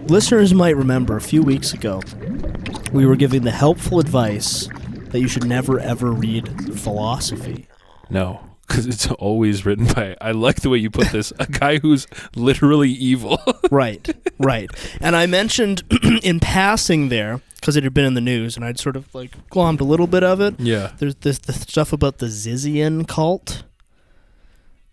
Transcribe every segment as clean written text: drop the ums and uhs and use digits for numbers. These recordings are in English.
listeners might remember a few weeks ago, we were giving the helpful advice that you should never, ever read philosophy. No, because it's always written by, I like the way you put this, a guy who's literally evil. Right. And I mentioned in passing there, because it had been in the news, and I'd sort of like glommed a little bit of it. Yeah. There's the stuff about the Zizian cult.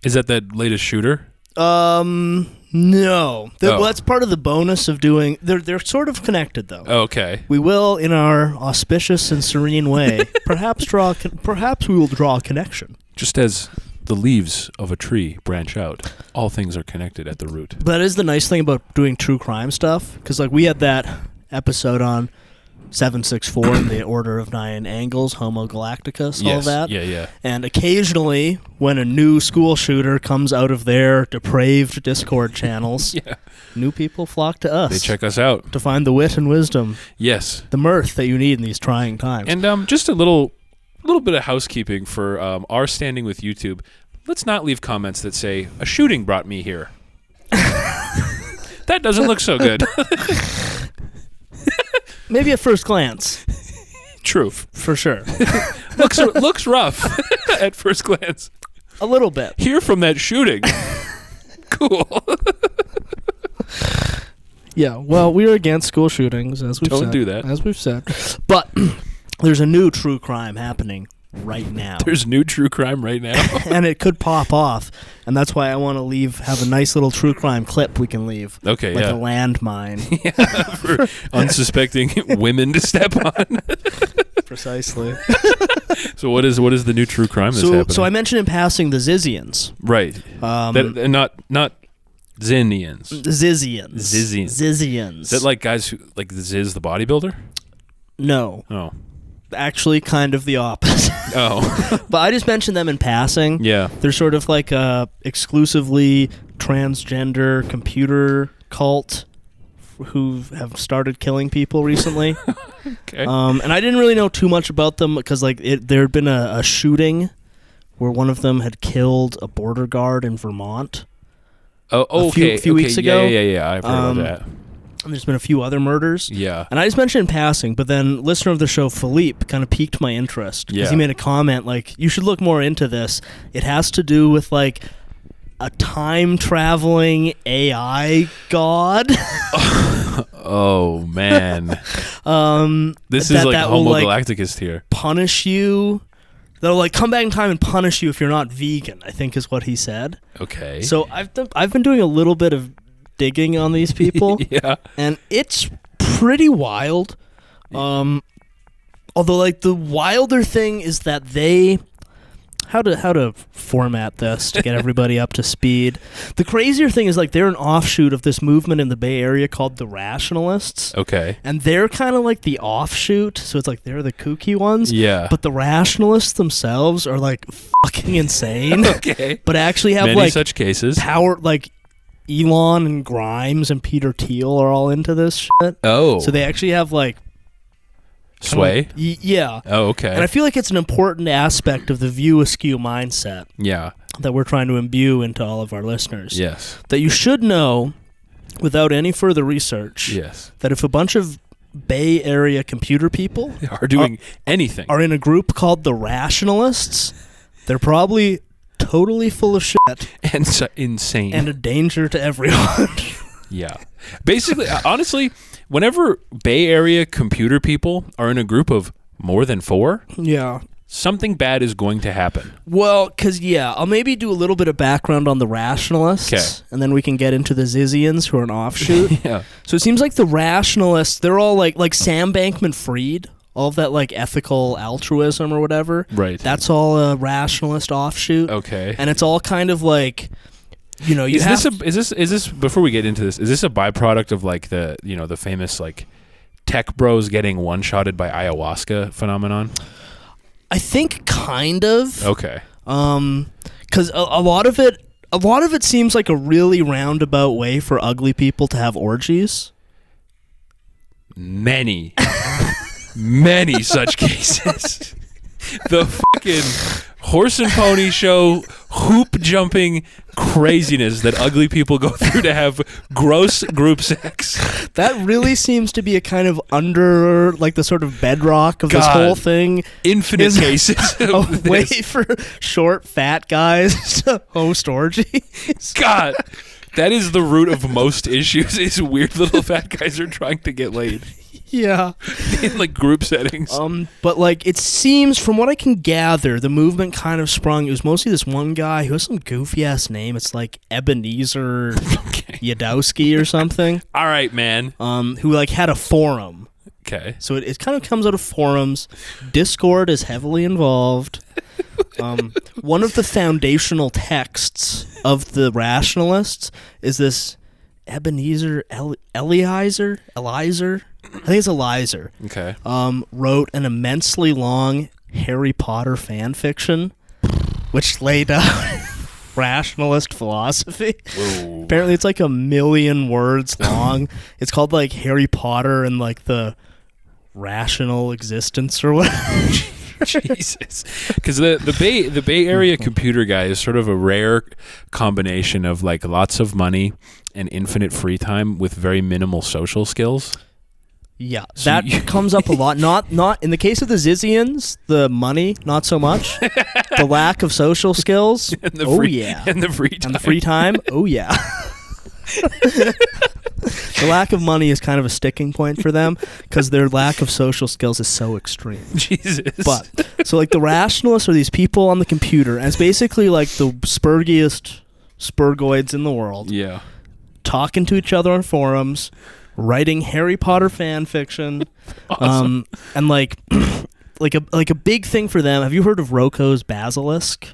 Is that latest shooter? No. Well, that's part of the bonus of doing... They're sort of connected, though. Okay. We will, in our auspicious and serene way, perhaps we will draw a connection. Just as the leaves of a tree branch out, all things are connected at the root. That is the nice thing about doing true crime stuff, because like we had that episode on 764 and the Order of Nine Angles, Homo Galacticus, all that. Yeah. And occasionally, when a new school shooter comes out of their depraved Discord channels, new people flock to us. They check us out. To find the wit and wisdom. Yes. The mirth that you need in these trying times. And just a little bit of housekeeping for our standing with YouTube. Let's not leave comments that say, a shooting brought me here. That doesn't look so good. Maybe at first glance. True. For sure. looks rough at first glance. A little bit. Hear from that shooting. Cool. Yeah, well, we are against school shootings, as we've said. Don't do that. As we've said. But there's a new true crime happening right now. There's new true crime right now. And it could pop off. And that's why I want to have a nice little true crime clip we can leave. Okay, like a landmine. For unsuspecting women to step on. Precisely. So what is the new true crime that's happening? So I mentioned in passing the Zizians. Right. Not Zinians. Zizians. Is that like guys who, like Ziz the bodybuilder? No. Oh. Actually, kind of the opposite. Oh. But I just mentioned them in passing. Yeah. They're sort of like a exclusively transgender computer cult who have started killing people recently. Okay. And I didn't really know too much about them because like there had been a shooting where one of them had killed a border guard in Vermont. Oh, okay. A few weeks ago. Yeah. I've heard of that. And there's been a few other murders. Yeah. And I just mentioned in passing, but then listener of the show, Philippe, kind of piqued my interest. Because he made a comment like, you should look more into this. It has to do with like a time-traveling AI god. Oh, man. This is like Homo Galacticus here. Punish you. They'll like come back in time and punish you if you're not vegan, I think is what he said. Okay. So I've been doing a little bit of digging on these people. Yeah. And it's pretty wild. Although like the wilder thing is that they how to format this to get everybody up to speed. The crazier thing is like they're an offshoot of this movement in the Bay Area called the Rationalists. Okay. And they're kind of like the offshoot, so it's like they're the kooky ones. Yeah. But the Rationalists themselves are like fucking insane. Okay. But actually have many like such cases. Power like Elon and Grimes and Peter Thiel are all into this shit. Oh. So they actually have like sway? Yeah. Oh, okay. And I feel like it's an important aspect of the view askew mindset. Yeah. That we're trying to imbue into all of our listeners. Yes. That you should know, without any further research, yes, that if a bunch of Bay Area computer people are doing anything, are in a group called the Rationalists, they're probably totally full of shit. And insane. And a danger to everyone. Yeah. Basically, honestly, whenever Bay Area computer people are in a group of more than 4, something bad is going to happen. Well, because, I'll maybe do a little bit of background on the Rationalists, and then we can get into the Zizians, who are an offshoot. Yeah. So it seems like the Rationalists, they're all like Sam Bankman-Fried, all of that like ethical altruism or whatever. Right. That's all a Rationalist offshoot. Okay. And it's all kind of like... is this before we get into this, is this a byproduct of like the the famous like tech bros getting one-shotted by ayahuasca phenomenon? I think kind of. Okay. Cuz a lot of it seems like a really roundabout way for ugly people to have orgies. Many such cases. the fucking horse and pony show, hoop jumping craziness that ugly people go through to have gross group sex. That really seems to be a kind of under, like, the sort of bedrock of this whole thing. Infinite cases of a way for short, fat guys to host orgies. God, that is the root of most issues, is weird little fat guys are trying to get laid. Yeah. In, like, group settings. But, like, it seems, from what I can gather, the movement kind of sprung. It was mostly this one guy who has some goofy-ass name. It's, like, Ebenezer Yadowski or something. All right, man. Who, like, had a forum. Okay. So it kind of comes out of forums. Discord is heavily involved. One of the foundational texts of the rationalists is this Ebenezer Eliezer? I think it's Eliezer. Okay. Wrote an immensely long Harry Potter fan fiction, which laid out rationalist philosophy. Whoa. Apparently, it's like 1 million words long. It's called like Harry Potter and like the rational existence or whatever. Jesus, because the Bay Area computer guy is sort of a rare combination of like lots of money and infinite free time with very minimal social skills. Yeah, so that comes up a lot. Not in the case of the Zizians, the money, not so much. The lack of social skills. And the free time. Oh yeah. The lack of money is kind of a sticking point for them because their lack of social skills is so extreme. Jesus. But so like the rationalists are these people on the computer, and it's basically like the spurgiest spurgoids in the world. Yeah. Talking to each other on forums, writing Harry Potter fan fiction. Awesome. And like a big thing for them. Have you heard of Rocco's Basilisk?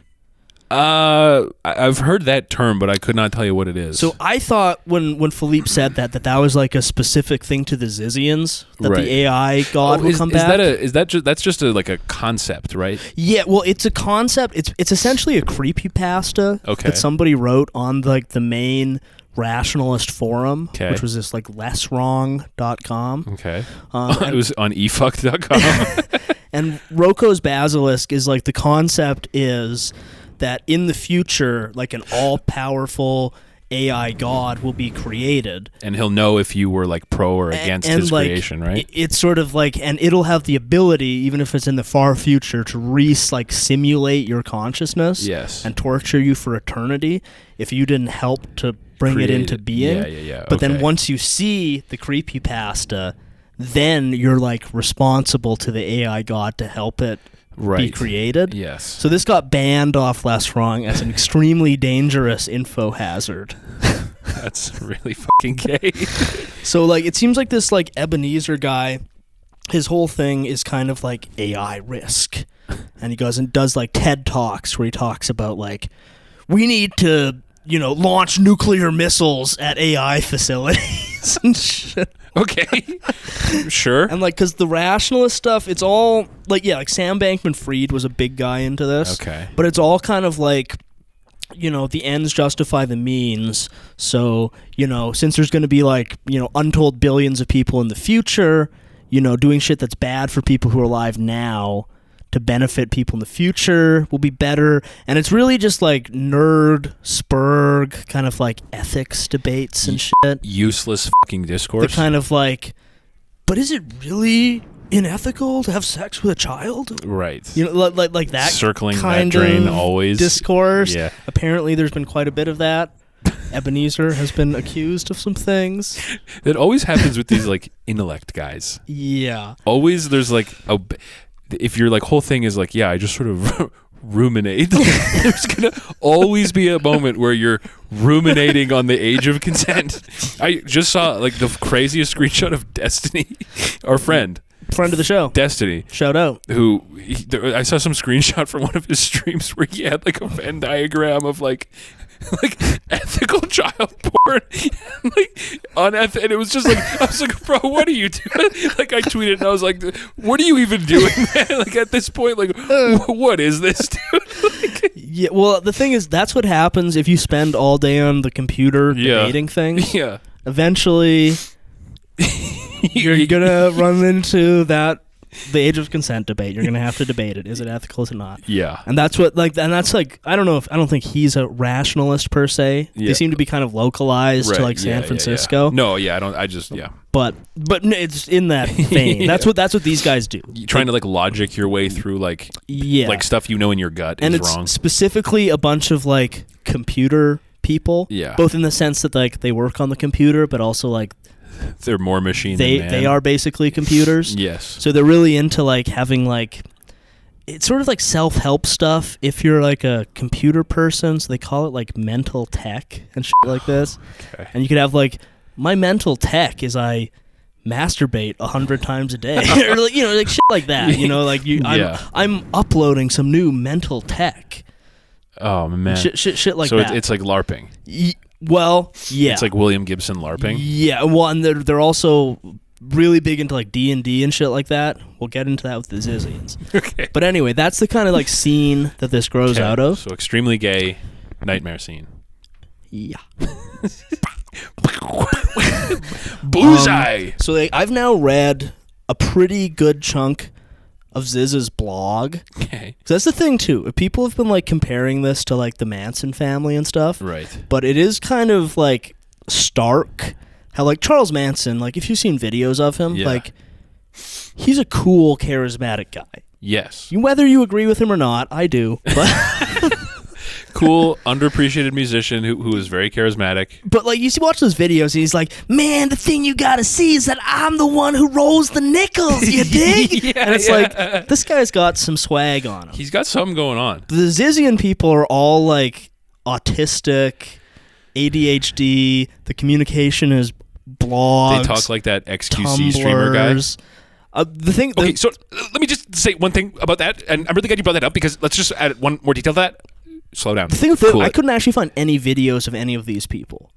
I've heard that term, but I could not tell you what it is. So I thought when Philippe said that was like a specific thing to the Zizians, that right. the AI god will come back. That's just like a concept, right? Yeah, well, it's a concept. It's essentially a creepypasta that somebody wrote on like the main rationalist forum, which was this like lesswrong.com. Okay. It was on efuck.com. And Rocco's Basilisk is like the concept is that in the future, like an all-powerful AI god will be created. And he'll know if you were like pro or against his like, creation, right? It's sort of like, and it'll have the ability, even if it's in the far future, to simulate your consciousness and torture you for eternity if you didn't help to bring it into being. Yeah. But then once you see the creepypasta, then you're like responsible to the AI god to help it be created. Yes. So this got banned off Less Wrong as an extremely dangerous info hazard. That's really fucking gay. So like it seems like this like Ebenezer guy, his whole thing is kind of like AI risk. And he goes and does like TED Talks where he talks about like we need to, launch nuclear missiles at AI facilities and shit. Okay. Sure. And like, because the rationalist stuff, it's all like, like Sam Bankman-Fried was a big guy into this. Okay. But it's all kind of like, the ends justify the means. So, since there's going to be like, untold billions of people in the future, doing shit that's bad for people who are alive now to benefit people in the future will be better. And it's really just like nerd, spurg, kind of like ethics debates and shit. Useless fucking discourse. The kind of like, but is it really unethical to have sex with a child? Right. Like that circling kind that drain of always. Discourse. Yeah. Apparently there's been quite a bit of that. Ebenezer has been accused of some things. That always happens with these like intellect guys. Yeah. Always there's like if your like whole thing is like, I just sort of ruminate, there's gonna always be a moment where you're ruminating on the age of consent. I just saw like the craziest screenshot of Destiny, our friend of the show, Destiny, shout out, I saw some screenshot from one of his streams where he had like a Venn diagram of like ethical child porn, and it was just like, I was like, bro, what are you doing? Like I tweeted and I was like, what are you even doing, man? Like at this point, like what is this, dude? Yeah, well, the thing is, that's what happens if you spend all day on the computer debating things. Yeah, eventually you're gonna run into that the age of consent debate. You're gonna have to debate it. Is it ethical? Is it not? Yeah. And that's what I don't think he's a rationalist per se. Yeah. They seem to be kind of localized to like San Francisco. No, yeah, But it's in that vein. That's what these guys do. You're trying to like logic your way through like stuff you know in your gut and is it's wrong. Specifically a bunch of like computer people. Yeah. Both in the sense that like they work on the computer, but also like they're more machine than man. They are basically computers. Yes. So they're really into like having like it's sort of like self-help stuff if you're like a computer person. So they call it like mental tech and shit like this. Okay. And you could have like my mental tech is I masturbate 100 times a day or like like shit like that. Like I'm uploading some new mental tech. Oh man. Shit like so that. So it's like LARPing. Well, yeah. It's like William Gibson LARPing. Yeah, well, and they're also really big into like D&D and shit like that. We'll get into that with the Zizians. Okay. But anyway, that's the kind of like scene that this grows out of. So extremely gay nightmare scene. Yeah. Bullseye. So I've now read a pretty good chunk of Ziz's blog. Okay. So that's the thing too. People have been like comparing this to like the Manson family and stuff. Right. But it is kind of like stark how like Charles Manson, like if you've seen videos of him, like he's a cool, charismatic guy. Yes. Whether you agree with him or not, I do. But cool, underappreciated musician who is very charismatic. But like you watch those videos and he's like, man, the thing you gotta see is that I'm the one who rolls the nickels, you dig? And it's like, this guy's got some swag on him. He's got something going on. The Zizian people are all like autistic, ADHD, the communication is blogs. They talk like that XQC Tumblrs. streamer guy. Okay, so let me just say one thing about that, and I'm really glad you brought that up because let's just add one more detail to that. Slow down. The thing with I couldn't actually find any videos of any of these people,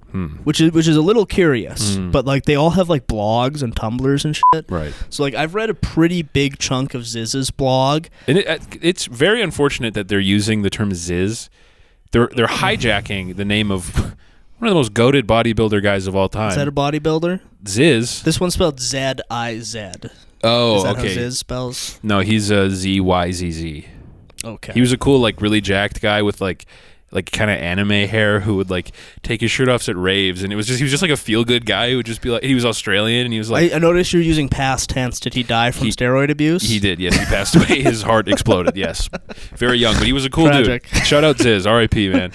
which is a little curious. But like they all have like blogs and Tumblrs and shit. Right. So like I've read a pretty big chunk of Ziz's blog, and it's very unfortunate that they're using the term Ziz. They're hijacking the name of one of the most goated bodybuilder guys of all time. Is that a bodybuilder? Ziz. This one's spelled Z-I-Z. Oh, Is that okay. how Ziz spells? No, he's a Z-Y-Z-Z. Okay. He was a cool, like, really jacked guy with, like kind of anime hair who would, like, take his shirt off at raves. And he was just, like, a feel-good guy who would just be, like, he was Australian, and he was, like... I noticed you're using past tense. Did he die from steroid abuse? He did, yes. He passed away. His heart exploded, yes. Very young, but he was a cool Tragic. dude. Shout out Ziz, R.I.P., man.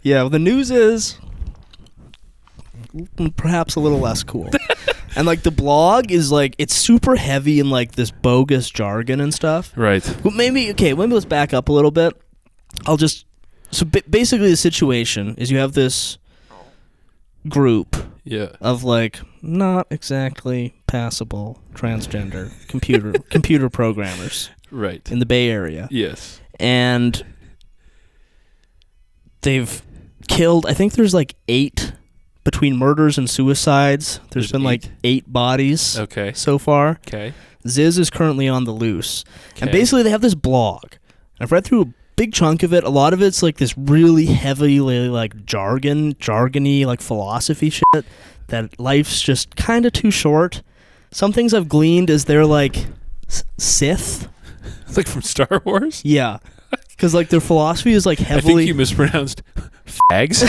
Yeah, well, the news is perhaps a little less cool. And, like, the blog is, like, it's super heavy in, like, this bogus jargon and stuff. Right. But maybe let's back up a little bit. Basically the situation is you have this group of, like, not exactly passable transgender computer programmers. Right. In the Bay Area. Yes. And they've killed, I think there's, like, 8 between murders and suicides. There's been 8? like 8 bodies so far. Okay. Ziz is currently on the loose. Okay. And basically they have this blog. I've read through a big chunk of it. A lot of it's like this really heavy like jargony like philosophy shit that life's just kind of too short. Some things I've gleaned is they're like Sith. It's like from Star Wars? Yeah. Because like their philosophy is like heavily... I think you mispronounced fags.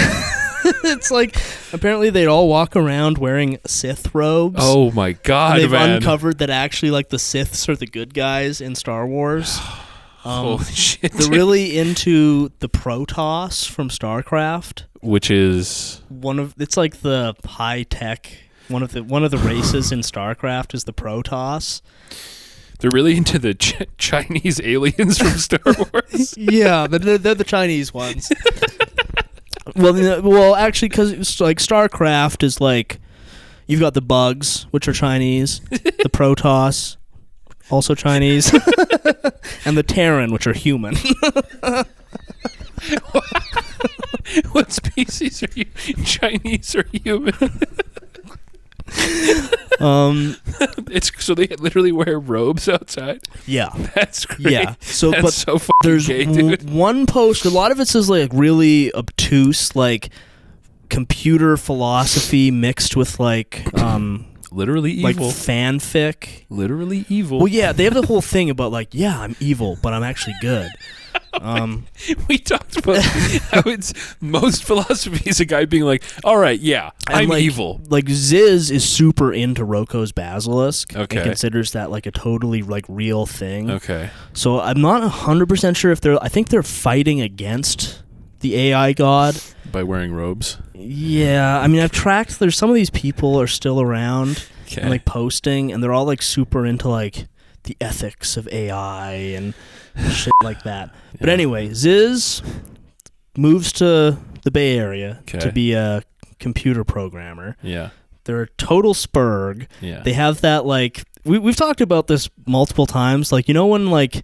It's like apparently they'd all walk around wearing Sith robes. Oh my god, they've man. uncovered that actually like the Siths are the good guys in Star Wars. Holy shit. They're really into the Protoss from StarCraft, which is it's like the high tech one of the races in StarCraft is the Protoss. They're really into the Chinese aliens from Star Wars. Yeah, they're the Chinese ones. Well, actually, because like StarCraft is like you've got the bugs, which are Chinese, the Protoss, also Chinese, and the Terran, which are human. What species are you? Chinese or human? It's so they literally wear robes outside. Yeah, that's great. Yeah, so that's but so fucking there's gay, dude. One post. A lot of it says like really obtuse, like computer philosophy mixed with like Literally like evil. fanfic. Literally evil. Well, yeah, they have the whole thing about like, yeah, I'm evil, but I'm actually good. We talked about how it's most philosophy is a guy being like, all right, yeah, I'm like, evil. Like Ziz is super into Roko's basilisk Okay. and considers that like a totally like real thing. Okay. So I'm not 100% sure if I think they're fighting against the AI god. By wearing robes. Yeah, I mean, I've tracked. There's some of these people are still around Okay. and like posting, and they're all like super into like the ethics of AI and shit like that. But Yeah. anyway, Ziz moves to the Bay Area to be a computer programmer. Yeah. They're a total spurg. Yeah. They have that like we've talked about this multiple times. Like, you know when like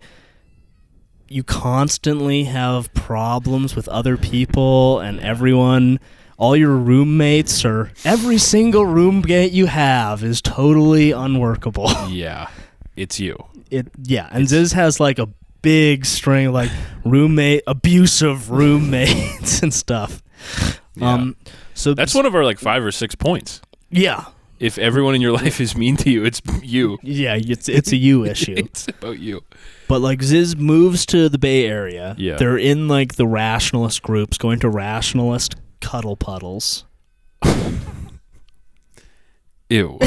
you constantly have problems with other people and everyone, all your roommates or every single roommate you have is totally unworkable. Yeah. It's you. And Ziz has like a big string of like abusive roommates and stuff. Yeah. So That's one of our like 5 or 6 points. Yeah. If everyone in your life is mean to you, it's you. Yeah, it's a you issue. It's about you. But like Ziz moves to the Bay Area. Yeah. They're in like the rationalist groups, going to rationalist cuddle puddles. Ew.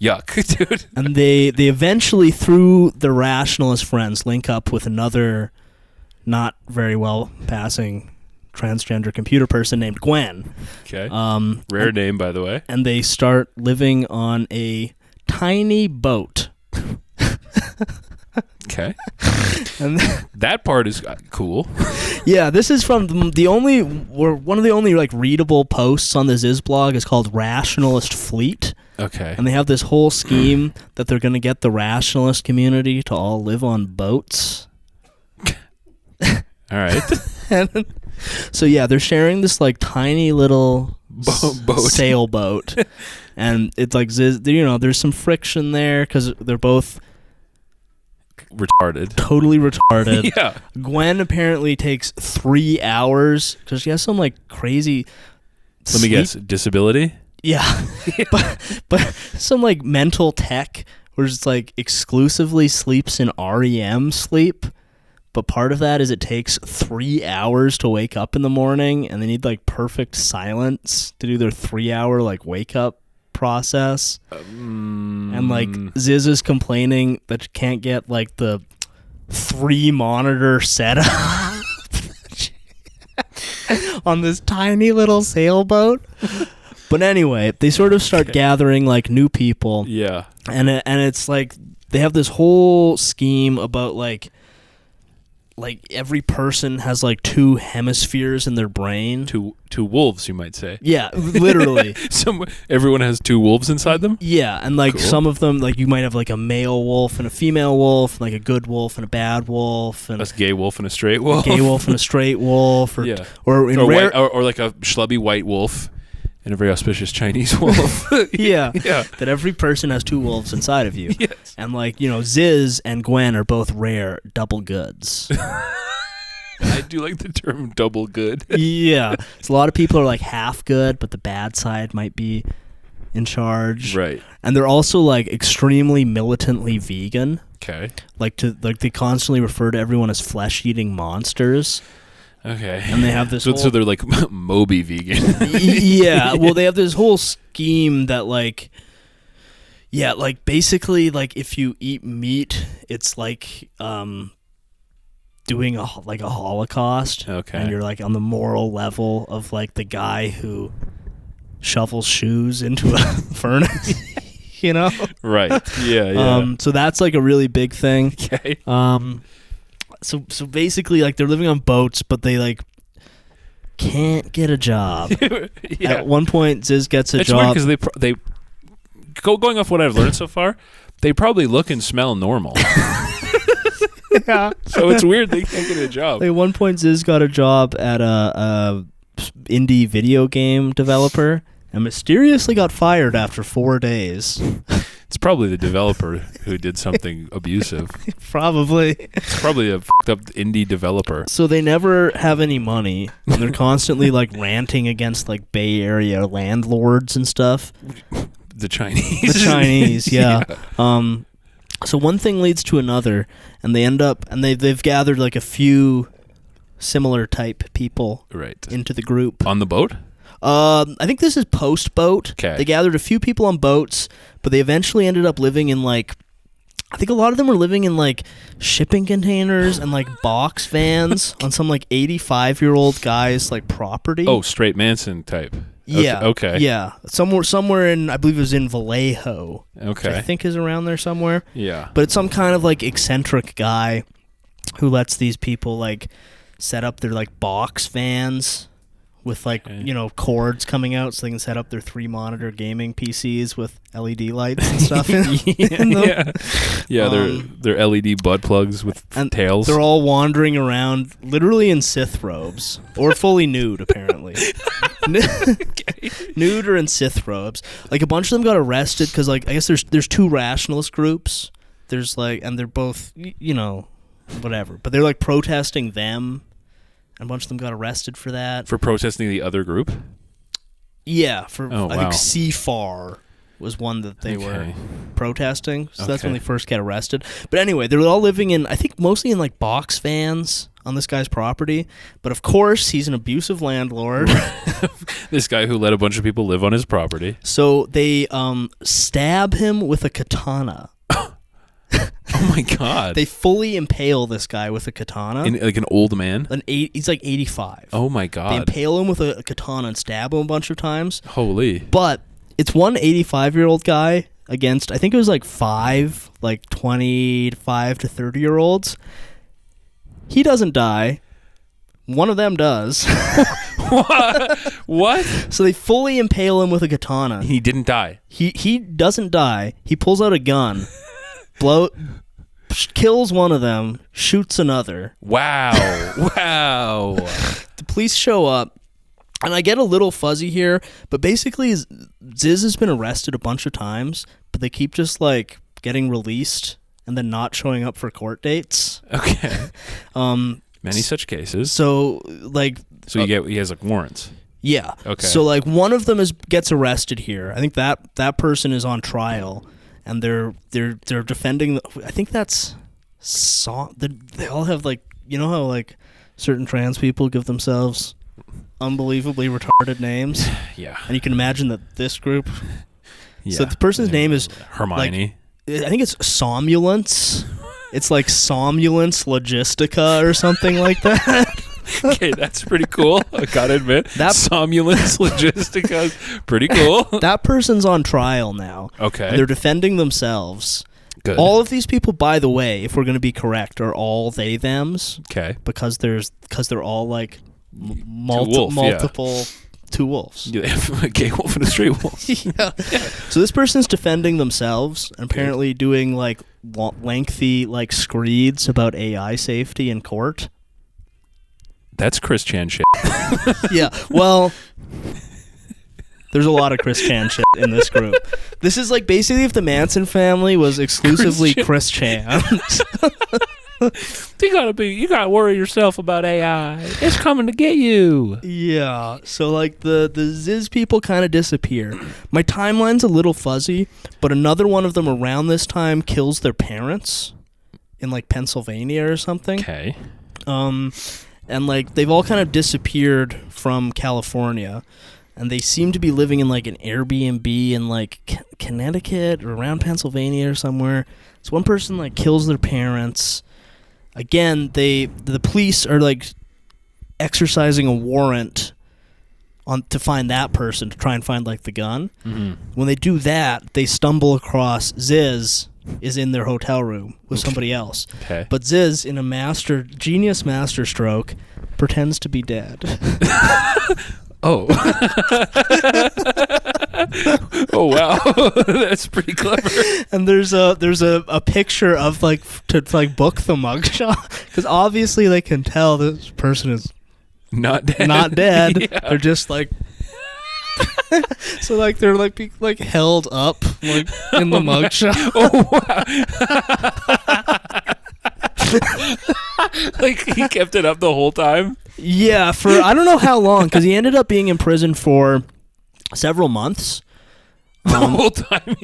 Yuck, dude. And they eventually, through the rationalist friends, link up with another not very well passing transgender computer person named Gwen. Okay. Rare name, by the way. And they start living on a tiny boat. Okay. And that part is cool. yeah, this is from one of the only like readable posts on the Ziz blog is called Rationalist Fleet. Okay. And they have this whole scheme that they're going to get the rationalist community to all live on boats. All right. And so yeah, they're sharing this like tiny little boat. sailboat, and it's like there's some friction there because they're both retarded. Totally retarded. Yeah. Gwen apparently takes 3 hours because she has some like crazy. Let me guess. Disability. Yeah, but some like mental tech where it's like exclusively sleeps in REM sleep. But part of that is it takes 3 hours to wake up in the morning, and they need like perfect silence to do their 3 hour like wake up process. And like Ziz is complaining that she can't get like the 3 monitor setup on this tiny little sailboat. But anyway, they sort of start gathering like new people. Yeah. And it's like they have this whole scheme about like every person has like 2 hemispheres in their brain. Two wolves, you might say. Yeah, literally. Everyone has 2 wolves inside them? Yeah, and like Cool. some of them, like you might have like a male wolf and a female wolf, and like a good wolf and a bad wolf, and That's a gay wolf and a straight wolf. a gay wolf and a straight wolf, or Yeah. or in or, rare, or like a schlubby white wolf and a very auspicious Chinese wolf. yeah, Yeah. that every person has 2 wolves inside of you. Yes. And like, Ziz and Gwen are both rare double goods. I do like the term double good. Yeah. So a lot of people are like half good, but the bad side might be in charge. Right. And they're also like extremely militantly vegan. Okay. Like they constantly refer to everyone as flesh-eating monsters. Okay. And they have this so they're like Moby vegan. Yeah, well they have this whole scheme that like basically like if you eat meat, it's like doing a holocaust. Okay. And you're like on the moral level of like the guy who shovels shoes into a furnace. Right. Yeah. So that's like a really big thing. Okay. So basically like they're living on boats, but they like can't get a job. Yeah. At one point Ziz gets a It's job. weird because they going off what I've learned so far, they probably look and smell normal. Yeah. So it's weird they can't get a job. At one point Ziz got a job at a indie video game developer and mysteriously got fired after 4 days. It's probably the developer who did something abusive. Probably. It's probably a fucked up indie developer. So they never have any money, and they're constantly like ranting against like Bay Area landlords and stuff. The Chinese. The Chinese, yeah. So one thing leads to another, and they end up, and they've gathered like a few similar type people into the group. On the boat? I think this is post-boat. Okay. They gathered a few people on boats, but they eventually ended up living in like, I think a lot of them were living in like shipping containers and like box vans on some like 85-year-old guy's like property. Oh, straight Manson type. Yeah. Okay. Yeah. Somewhere in, I believe it was in Vallejo. Okay. Which I think is around there somewhere. Yeah. But it's some kind of like eccentric guy who lets these people like set up their like box vans with like, cords coming out so they can set up their 3-monitor gaming PCs with LED lights and stuff in them. Yeah, they're LED butt plugs with tails. They're all wandering around literally in Sith robes or fully nude apparently. Nude or in Sith robes. Like a bunch of them got arrested because like I guess there's two rationalist groups. There's like, and they're both, whatever. But they're like protesting them. And a bunch of them got arrested for that. For protesting the other group? Yeah. I think CFAR was one that they were protesting. So that's when they first got arrested. But anyway, they were all living in, I think mostly in like box vans on this guy's property. But of course, he's an abusive landlord. This guy who let a bunch of people live on his property. So they stab him with a katana. Oh my God! They fully impale this guy with a katana. Like an old man? He's like 85. Oh my God! They impale him with a katana and stab him a bunch of times. Holy! But it's one 85-year-old guy against, I think it was like 25 to 30-year-olds. He doesn't die. One of them does. What? So they fully impale him with a katana. He didn't die. He doesn't die. He pulls out a gun. Kills one of them, shoots another. Wow. The police show up, and I get a little fuzzy here, but basically Ziz has been arrested a bunch of times, but they keep just like getting released and then not showing up for court dates. Okay. Many such cases. So like, he has like warrants. Yeah. Okay. So like one of them gets arrested here. I think that person is on trial. And they're defending. I think that's they all have like, you know how like certain trans people give themselves unbelievably retarded names. Yeah. And you can imagine that this group. Yeah. So the person's name is Hermione. I think it's Somnolence. It's like Somnolence Logistica or something like that. Okay, that's pretty cool. I gotta admit, Somnolence Logistica is pretty cool. That person's on trial now. Okay, they're defending themselves. Good. All of these people, by the way, if we're going to be correct, are all they thems. Okay, because they're all like multiple two wolves. You have a gay wolf and a straight wolf. Yeah. So this person's defending themselves and apparently doing like lengthy like screeds about AI safety in court. That's Chris Chan shit. Yeah, well, there's a lot of Chris Chan shit in this group. This is like basically if the Manson family was exclusively Chris Chan. You gotta worry yourself about AI. It's coming to get you. Yeah. So like the Ziz people kind of disappear. My timeline's a little fuzzy, but another one of them around this time kills their parents in like Pennsylvania or something. Okay. And like they've all kind of disappeared from California, and they seem to be living in like an Airbnb in like Connecticut or around Pennsylvania or somewhere. So one person like kills their parents. Again, the police are like exercising a warrant to find that person, to try and find like the gun. Mm-hmm. When they do that, they stumble across Ziz is in their hotel room with somebody else. Okay. But Ziz, in a genius masterstroke, pretends to be dead. Oh. Oh wow, that's pretty clever. And there's a picture of like to like book the mugshot, because obviously they can tell this person is not dead. Yeah. They're just like So like they're like held up like in the mugshot. Oh wow! Like he kept it up the whole time. Yeah, for I don't know how long, because he ended up being in prison for several months. The whole time.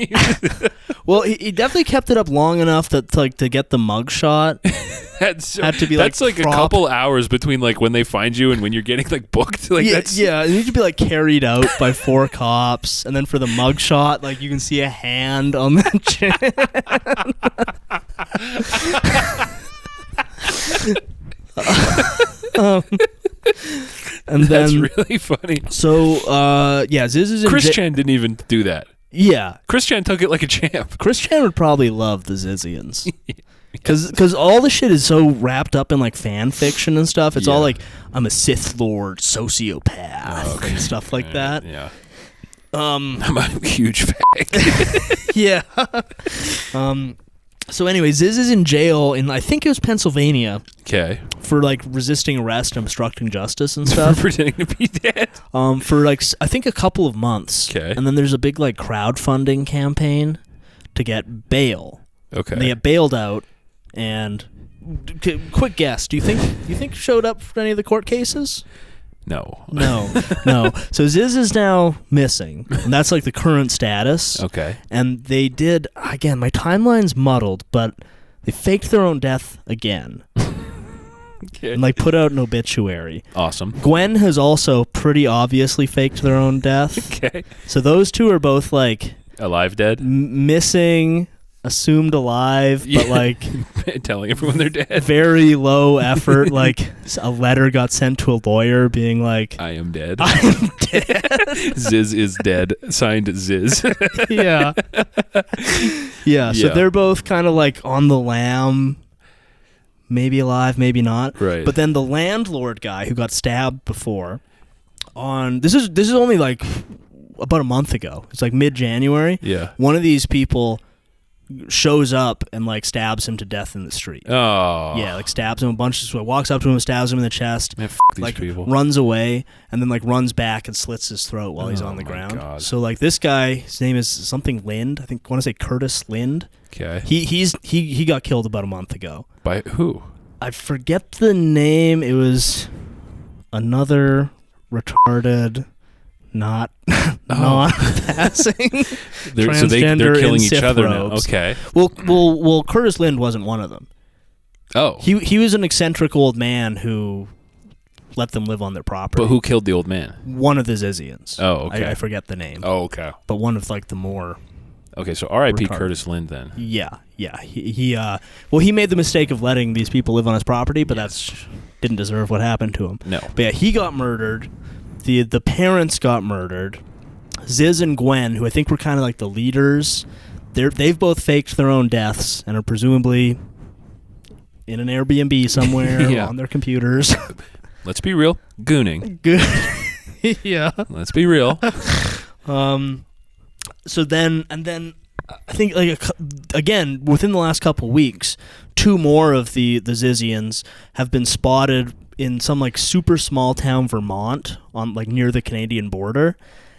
Well, he definitely kept it up long enough that to get the mugshot. Had to be that's like a prop. couple hours between like when they find you and when you're getting like booked. Like that's it needs to be like carried out by 4 cops, and then for the mugshot, like you can see a hand on the chin. And that's then really funny. so Ziz is in Chris Chan didn't even do that. Yeah, Chris Chan took it like a champ. Chris Chan would probably love the Zizians. Because all the shit is so wrapped up in like fan fiction and stuff. It's all like, I'm a Sith Lord sociopath and stuff like that. Yeah. I'm a huge fag. Yeah. So anyway, Ziz is in jail in, I think it was Pennsylvania. Okay. For like resisting arrest and obstructing justice and stuff. Pretending to be dead. For like, I think a couple of months. Okay. And then there's a big like crowdfunding campaign to get bail. Okay. And they get bailed out. And quick guess, do you think showed up for any of the court cases? No. So Ziz is now missing, and that's like the current status. Okay. And they did, again, my timeline's muddled, but they faked their own death again. Okay. And like put out an obituary. Awesome. Gwen has also pretty obviously faked their own death. Okay. So those two are both like alive, dead, missing, assumed alive, but like telling everyone they're dead. Very low effort. Like a letter got sent to a lawyer being like, I am dead. I am dead. Ziz is dead. Signed Ziz. Yeah. So they're both kind of like on the lam, maybe alive, maybe not. Right. But then the landlord guy who got stabbed before, this is only like about a month ago. It's like mid-January. Yeah. One of these people shows up and like stabs him to death in the street. Oh. Yeah, like stabs him a bunch. So walks up to him, stabs him in the chest. Man, these like people. Runs away, and then like runs back and slits his throat while he's on the ground. God. So like this guy, his name is something Lind. I think I want to say Curtis Lind. Okay. He got killed about a month ago. By who? I forget the name. It was another retarded, not passing. So they're killing each other now. Okay. Well, Curtis Lind wasn't one of them. Oh. He was an eccentric old man who let them live on their property. But who killed the old man? One of the Zizians. Oh, okay. I forget the name. Oh, okay. But one of like the more. Okay, so R.I.P. Curtis Lind then. Yeah. He made the mistake of letting these people live on his property, but that's didn't deserve what happened to him. No. But yeah, he got murdered. The parents got murdered. Ziz and Gwen, who I think were kind of like the leaders, they've both faked their own deaths and are presumably in an Airbnb somewhere on their computers. Let's be real. Gooning. Good. Yeah. Let's be real. So then I think like again within the last couple weeks, 2 more of the Zizians have been spotted in some like super small town Vermont on like near the Canadian border,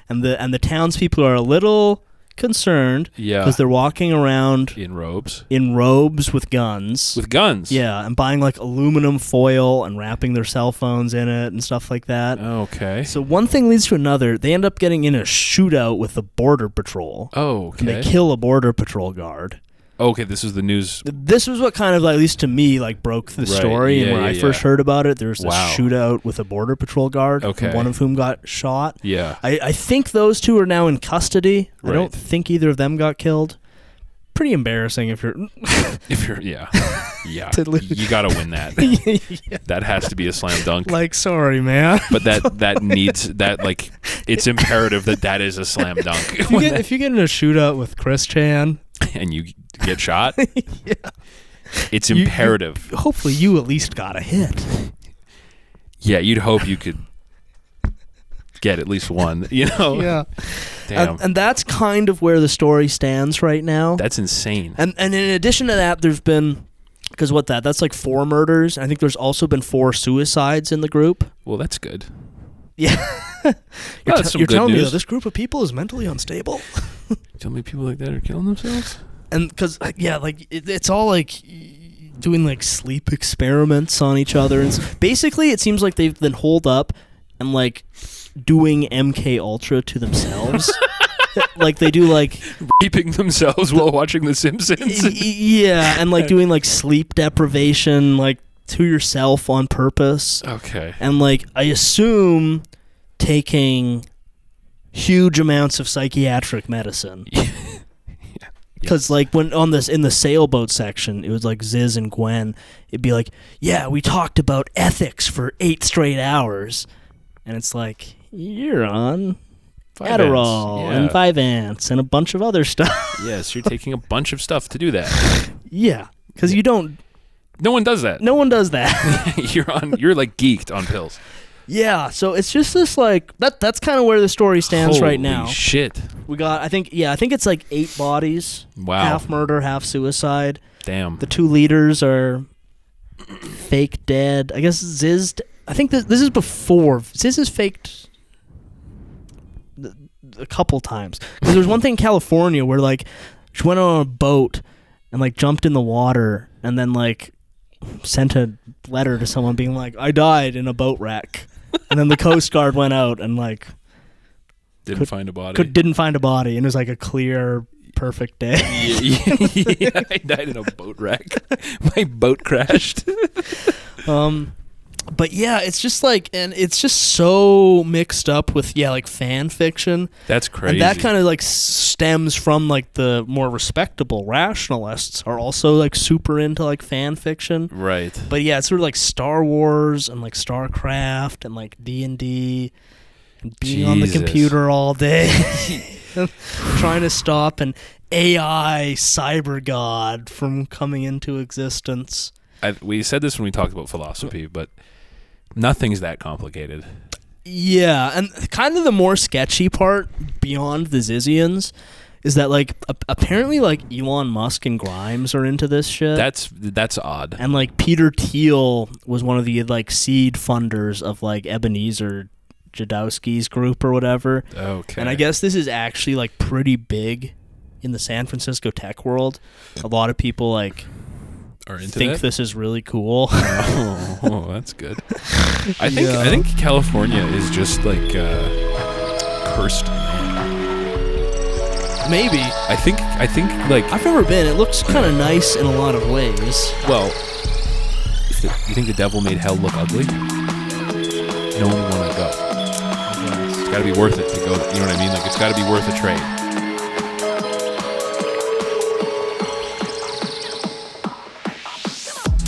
and the townspeople are a little concerned because they're walking around in robes with guns. Yeah, and buying like aluminum foil and wrapping their cell phones in it and stuff like that. Okay. So one thing leads to another. They end up getting in a shootout with the border patrol. Oh, okay. And they kill a border patrol guard. Okay, this is the news. This was what kind of, at least to me, like broke the story. And when I first heard about it, there was this shootout with a border patrol guard, one of whom got shot. Yeah. I think those 2 are now in custody. Right. I don't think either of them got killed. Pretty embarrassing if you're... Yeah. You got to win that. Yeah. That has to be a slam dunk. Like, sorry, man. But that needs, that like, it's imperative that is a slam dunk. If you get in a shootout with Chris Chan... And you get shot? Yeah. It's imperative. Hopefully you at least got a hit. Yeah, you'd hope you could get at least one, you know? Yeah. Damn. And that's kind of where the story stands right now. That's insane. And in addition to that, there's been... Because that's like 4 murders. I think there's also been 4 suicides in the group. Well, that's good. Yeah. That's some you're good telling me news. that this group of people is mentally unstable? Tell me people like that are killing themselves? And because it's all like doing like sleep experiments on each other, and basically it seems like they've been holed up and like doing MK Ultra to themselves. Like they do like Raping themselves while watching The Simpsons. Yeah, and like doing like sleep deprivation like to yourself on purpose. Okay. And like I assume taking huge amounts of psychiatric medicine. Because like when on this in the sailboat section, it was like Ziz and Gwen. It'd be like, yeah, we talked about ethics for 8 straight hours, and it's like you're on Adderall and 5 ants and a bunch of other stuff. Yes, you're taking a bunch of stuff to do that. Yeah, because you don't. No one does that. No one does that. You're like geeked on pills. Yeah, so it's just this like that's kind of where the story stands right now. Holy shit. We got I think it's like 8 bodies. Wow. Half murder, half suicide. Damn. The 2 leaders are fake dead. I guess Ziz. I think this is before Ziz is faked a couple times. Because there's one thing in California where like she went on a boat and like jumped in the water and then like sent a letter to someone being like, I died in a boat wreck. And then the Coast Guard went out and like didn't find a body. Didn't find a body, and it was like a clear, perfect day. Yeah, I died in a boat wreck. My boat crashed. But yeah, it's just like, and it's just so mixed up with like fan fiction. That's crazy. And that kind of like stems from like the more respectable rationalists are also like super into like fan fiction. Right. But yeah, it's sort of like Star Wars and like StarCraft and like D&D and being on the computer all day, trying to stop an AI cyber god from coming into existence. We said this when we talked about philosophy, but nothing's that complicated. Yeah, and kind of the more sketchy part beyond the Zizians is that like apparently like Elon Musk and Grimes are into this shit. That's odd. And like Peter Thiel was one of the like seed funders of like Ebenezer Jadowski's group or whatever. Okay. And I guess this is actually like pretty big in the San Francisco tech world. A lot of people like are into think that? this is really cool. Oh, that's good. I think California is just like cursed land. Maybe. I think like I've never been. It looks kind of nice in a lot of ways. Well, you think the devil made hell look ugly? No one would want to go. It's got to be worth it to go. You know what I mean? Like it's got to be worth a trade.